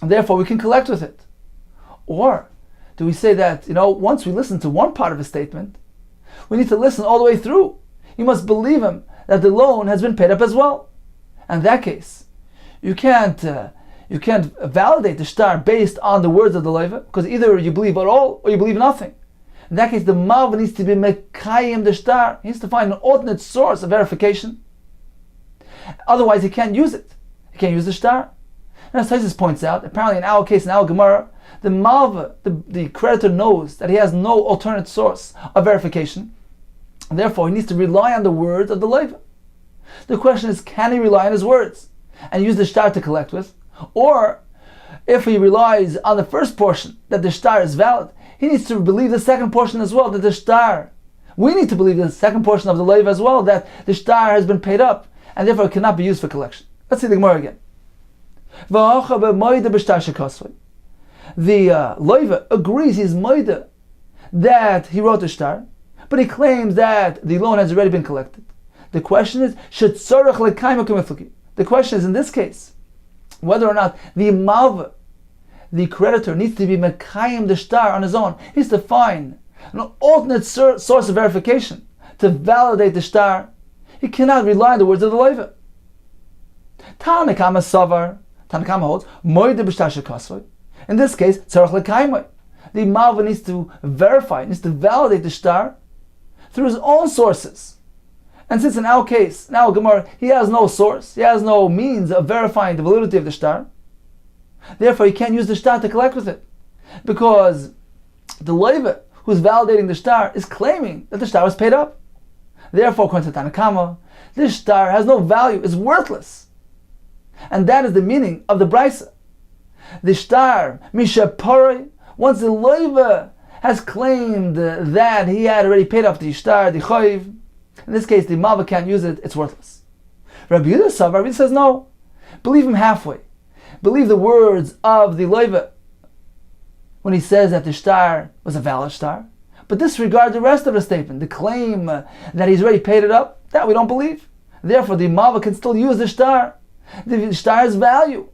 and therefore we can collect with it? Or do we say that, once we listen to one part of a statement, we need to listen all the way through? You must believe him that the loan has been paid up as well. And in that case, you can't validate the shtar based on the words of the loiva, because either you believe at all or you believe nothing. In that case, the malva needs to be mekayim the shtar. He needs to find an alternate source of verification. Otherwise, he can't use it. He can't use the shtar. And as Taisus points out, apparently in our case, in our Gemara, the malva, the creditor knows that he has no alternate source of verification. And therefore, he needs to rely on the words of the loiva. The question is, can he rely on his words and use the shtar to collect with? Or, if he relies on the first portion, that the shtar is valid, he needs to believe the second portion as well, that the shtar, we need to believe the second portion of the loiva as well, that the shtar has been paid up, and therefore it cannot be used for collection. Let's see the Gemara again. The loiva agrees, he's moide, that he wrote the shtar, but he claims that the loan has already been collected. The question is, the question is, in this case, whether or not the malva, the creditor, needs to be mekayim the shtar on his own. He needs to find an alternate source of verification to validate the shtar. He cannot rely on the words of the loiva. Tanakama savar, Tanakama holds, moide b'shtar shekasvoi. In this case, tzarech lekaymoi. The malva needs to verify, needs to validate the shtar through his own sources. And since in our case, in our Gemara, he has no source, he has no means of verifying the validity of the shtar, therefore he can't use the shtar to collect with it. Because the loiva, who's validating the shtar, is claiming that the shtar was paid up. Therefore, according to Tanakama, this shtar has no value, it's worthless. And that is the meaning of the brisa. The shtar, misha paroi, once the loiva has claimed that he had already paid off the shtar, the choiv, in this case the malva can't use it, it's worthless. Rabbi Yehuda says no. Believe him halfway. Believe the words of the loiva when he says that the shtar was a valid shtar, but disregard the rest of the statement, the claim that he's already paid it up, that we don't believe. Therefore the malva can still use the shtar. The shtar has value,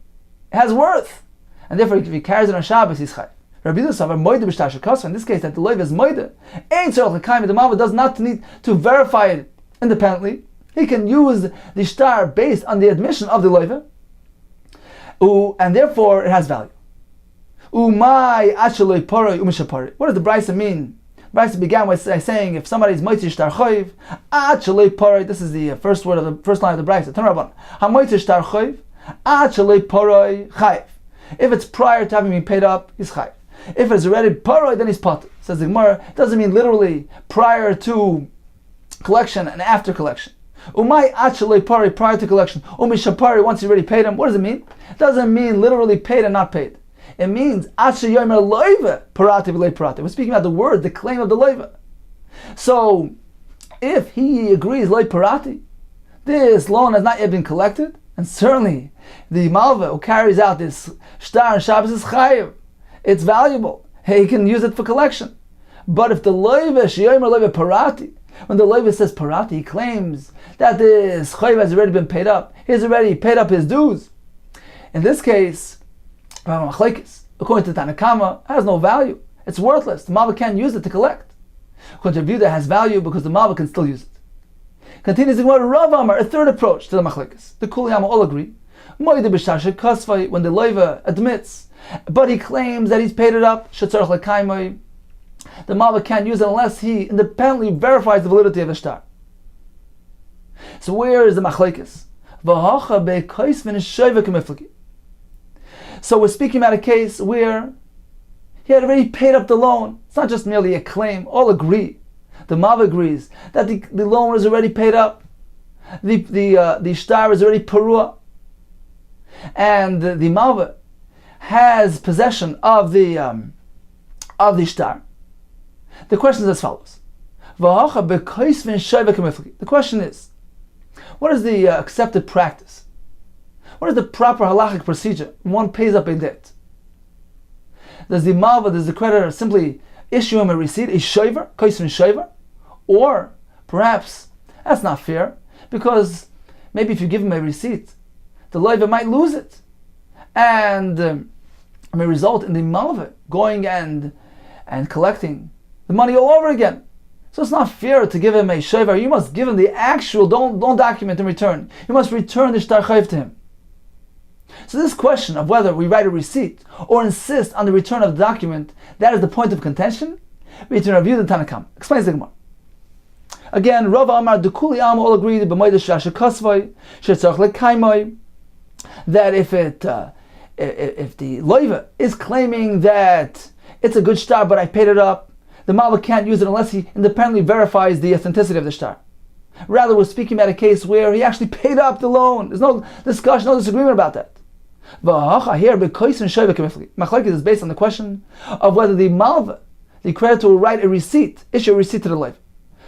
it has worth, and therefore if he carries it on Shabbos, he's chayv. Rabbi Yehuda moide b'shtar shekasvoi, in this case that the loiva is moide, ain't tzarech l'kaim, the malva does not need to verify it independently. He can use the shtar based on the admission of the loiva, and therefore it has value. Umay acheloi paroi umishapari. What does the brisa mean? Brisa began by saying if somebody is moitzi shtar choiv, acheloi paroi. This is the first word of the first line of the brisa. Tanraban hamoitzi shtar choiv, acheloi paroi chayiv. If it's prior to having been paid up, he's chayiv. If it's already paroi, then he's patur. Says the Gemara, it doesn't mean literally prior to collection and after collection. Umay acheloi paroi, prior to collection. Umishapari, once you already paid him. What does it mean? It doesn't mean literally paid and not paid. It means asher yomer loiva parati v'lei parati. We're speaking about the word, the claim of the loiva. So, if he agrees lei parati, this loan has not yet been collected, and certainly the malva who carries out this shtar and Shabbos is chayiv. It's valuable. He can use it for collection. But if the loiva sheyomer loiva parati, when the loiva says parati, he claims that this chayiv has already been paid up. He's already paid up his dues. In this case, according to Tanakama, has no value. It's worthless. The malva can't use it to collect. According to Rabbi Yehuda, it has value because the malva can still use it. Continues the Gemara, Rav Amar, a third approach to the machlekes. The Kuliyama all agree. Moide b'shtar shekasvoi, when the loiva admits, but he claims that he's paid it up, shetzarech l'kaimoi, the Malva can't use it unless he independently verifies the validity of the shtar. So where is the machlekes? So we're speaking about a case where he had already paid up the loan. It's not just merely a claim. All agree. The Malva agrees that the loan is already paid up. The shtar is already parua. And the Malva has possession of the shtar. The question is as follows. The question is, what is the accepted practice? What is the proper halachic procedure when one pays up a debt? Does the creditor simply issue him a receipt, a shoiver, koisvin shoiver? Or perhaps that's not fair, because maybe if you give him a receipt, the loiva might lose it, and may result in the malva going and collecting the money all over again. So it's not fair to give him a shoiver. You must give him the actual, don't document in return. You must return the shtar chayv to him. So this question of whether we write a receipt or insist on the return of the document, that is the point of contention between Rav Yehuda and Tanakam. Explains the Gemara. Again, Rav Amar Dukuli Am all agreed that if the loiva is claiming that it's a good shtar, but I paid it up, the Malva can't use it unless he independently verifies the authenticity of the shtar. Rather, we're speaking about a case where he actually paid up the loan. There's no discussion, no disagreement about that. Machlekes is based on the question of whether the Malva, the creditor, will write a receipt, issue a receipt to the loiva.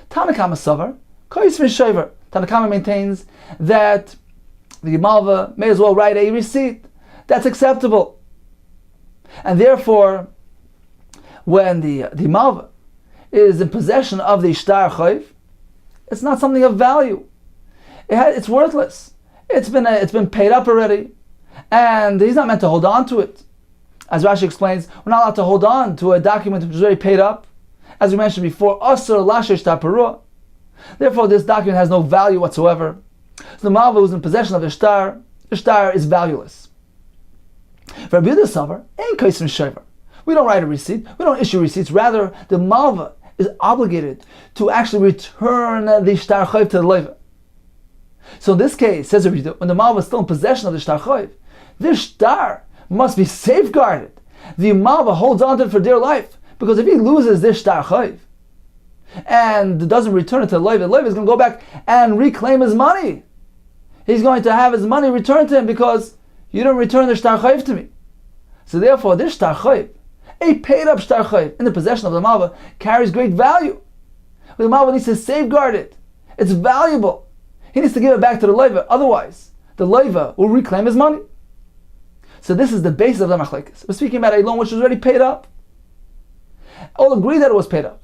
Tanakama Savar, Koisvin Shoiver. Tanakama maintains that the Malva may as well write a receipt. That's acceptable. And therefore, when the Malva is in possession of the shtar chayv, it's not something of value. It's worthless. It's been paid up already, and he's not meant to hold on to it. As Rashi explains, we're not allowed to hold on to a document which is already paid up. As we mentioned before, asur lasher shtar parua. Therefore, this document has no value whatsoever. So the Malva who's in possession of the shtar is valueless. For Rabbi Yehuda Savar, ain't kaisvin shoiver. We don't write a receipt. We don't issue receipts. Rather, the Malva is obligated to actually return the shtar chayv to the loiva. So in this case, says Rabbi Yehuda, when the Malva is still in possession of the shtar chayv, this shtar must be safeguarded. The Malva holds on to it for dear life, because if he loses this shtar chayv and doesn't return it to the loiva is going to go back and reclaim his money. He's going to have his money returned to him because you didn't return the shtar chayv to me. So therefore, this shtar chayv, a paid up shtar chayv in the possession of the Malva, carries great value. The Malva needs to safeguard it. It's valuable. He needs to give it back to the loiva. Otherwise, the loiva will reclaim his money. So this is the basis of the machlekes. We're speaking about a loan which was already paid up. All agree that it was paid up.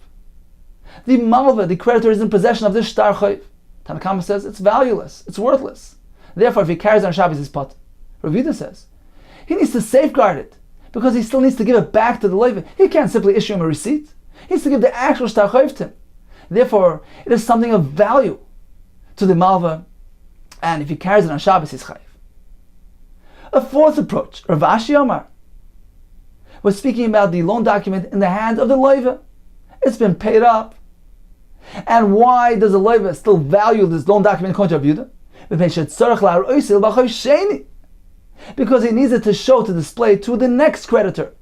The Malva, the creditor, is in possession of this shtar chayv. Tanakama says it's valueless, it's worthless. Therefore, if he carries on Shabbos, he's pot. Rav Yehuda says he needs to safeguard it, because he still needs to give it back to the loiva. He can't simply issue him a receipt. He needs to give the actual shtar chayv to him. Therefore, it is something of value to the Malva, and if he carries it on Shabbos, he's chayiv. A fourth approach, Rav Ashi Omar, was speaking about the loan document in the hand of the loiva. It's been paid up. And why does the loiva still value this loan document according to Rav Yehuda? Because he needs it to show, to display to the next creditor.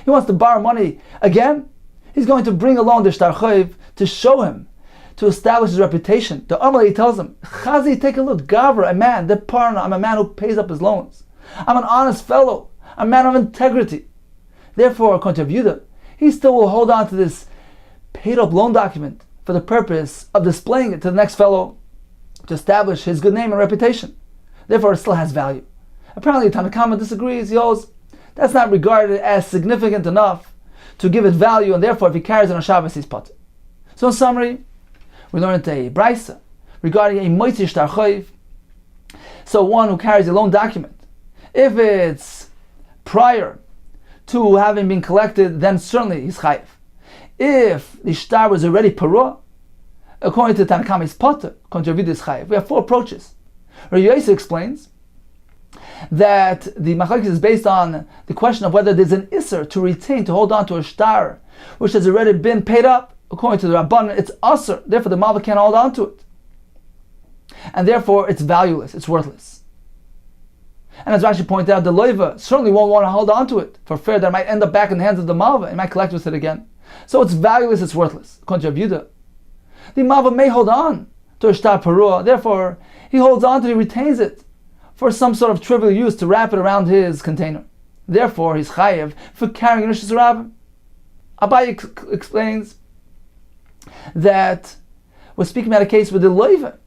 He wants to borrow money again. He's going to bring along the shtar chayv to show him, to establish his reputation. The Amalei tells him, Chazi, take a look, Gavra, a man, the parna, I'm a man who pays up his loans. I'm an honest fellow, a man of integrity. Therefore, according to Rav Yehuda, he still will hold on to this paid up loan document for the purpose of displaying it to the next fellow, to establish his good name and reputation. Therefore, it still has value. Apparently, Tanakama disagrees. He holds that's not regarded as significant enough to give it value, and therefore, if he carries it on Shabbos, he's potter. So, in summary, we learned a brisa regarding a moitzi shtar chayv. So, one who carries a loan document, if it's prior to having been collected, then certainly he's chayiv. If the shtar was already parua, according to Tanakama, he's potter. According to Rav Yehuda, is chayiv. We have four approaches. Rav Yosef explains that the machlokes is based on the question of whether there's an isser to retain, to hold on to a shtar, which has already been paid up. According to the Rabbanan, it's usser. Therefore, the malva can't hold on to it. And therefore, it's valueless, it's worthless. And as Rashi pointed out, the loiva certainly won't want to hold on to it for fear that it might end up back in the hands of the malva. It might collect with it again. So it's valueless, it's worthless. According to Rav Yehuda, the malva may hold on to a shtar parua. Therefore, he holds on to it, he retains it for some sort of trivial use to wrap it around his container. Therefore, he's chayev for carrying Rishus Rabbim. Abaye explains that we're speaking about a case with the loiva.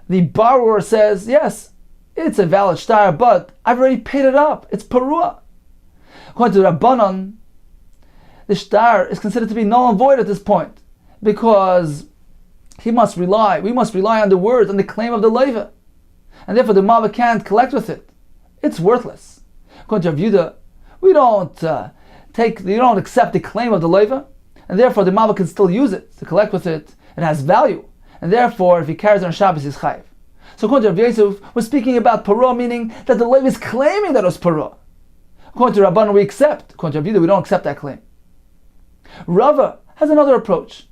The borrower says, yes, it's a valid shtar, but I've already paid it up. It's parua. According to the Rabbanan, the shtar is considered to be null and void at this point because we must rely on the words, on the claim of the loiva. And therefore the malva can't collect with it. It's worthless. According to Rav Yehuda, we don't accept the claim of the loiva, and therefore the malva can still use it to collect with it. It has value, and therefore if he carries it on Shabbos, he's chayiv. So according to Rav Yosef, we're speaking about parah, meaning that the loiva is claiming that it was parah. According to Rabbanan, we accept. According to Rav Yehuda, we don't accept that claim. Rava has another approach.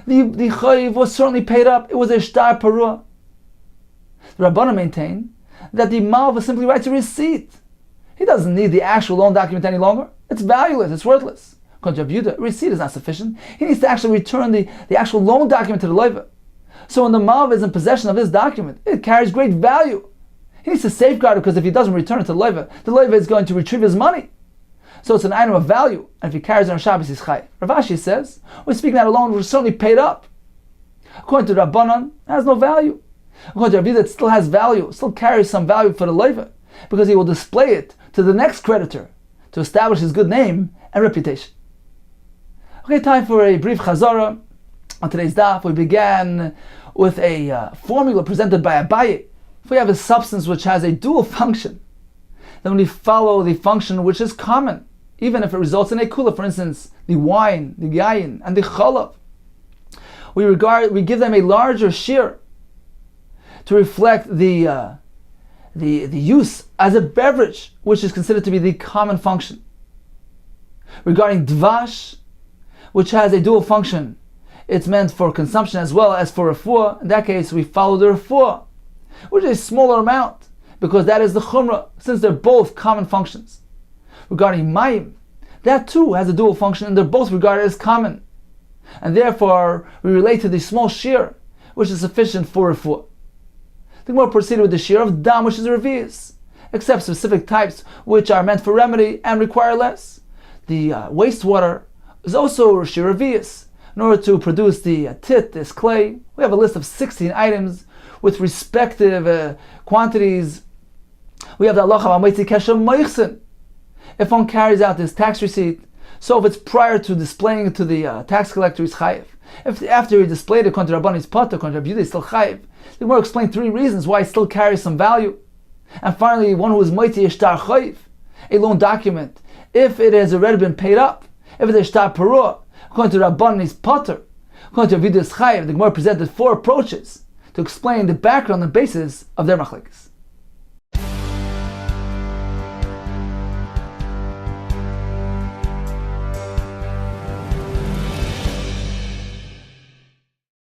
The chayiv was certainly paid up. It was a shtar parah. The Rabbanan maintain that the malva simply writes a receipt. He doesn't need the actual loan document any longer. It's valueless, it's worthless. According to Rav Yehuda, a receipt is not sufficient. He needs to actually return the actual loan document to the loiva. So when the malva is in possession of this document, it carries great value. He needs to safeguard it because if he doesn't return it to the loiva is going to retrieve his money. So it's an item of value, and if he carries it on Shabbos, he's chayiv. Rav Ashi says, we're speaking about a loan which was certainly paid up. According to Rabbanan, it has no value. According to Rav Yehuda, it still has value, still carries some value for the loiva, because he will display it to the next creditor to establish his good name and reputation. Okay, time for a brief chazara. On today's daf, we began with a formula presented by Abaye. If we have a substance which has a dual function, then we follow the function which is common, even if it results in a kula. For instance, the wine, the yayin, and the chalav. We give them a larger share to reflect the use as a beverage, which is considered to be the common function. Regarding dvash, which has a dual function, it's meant for consumption as well as for refuah. In that case, we follow the refuah, which is a smaller amount, because that is the chumrah, since they're both common functions. Regarding mayim, that too has a dual function, and they're both regarded as common. And therefore, we relate to the small shear, which is sufficient for refuah. The Gemara proceeded with the shear of dam, which is revius, except specific types which are meant for remedy and require less. The wastewater is also shear revius. In order to produce the tit, this clay, we have a list of 16 items with respective quantities. We have the halacha b'moitzi keshem moichsin. If one carries out this tax receipt, so if it's prior to displaying it to the tax collector, he's chayiv. If after he displayed it, according to Rabbanan, he's potter, according to Rav Yehuda, he's still chayiv. The Gemara explained 3 reasons why it still carries some value. And finally, one who is moitzi ishtar chayiv, a loan document, if it has already been paid up, if it is ishtar parua, according to Rabbanan, he's potter. According to Rav Yehuda, he's chayiv. The Gemara presented 4 approaches to explain the background and basis of their machlekes.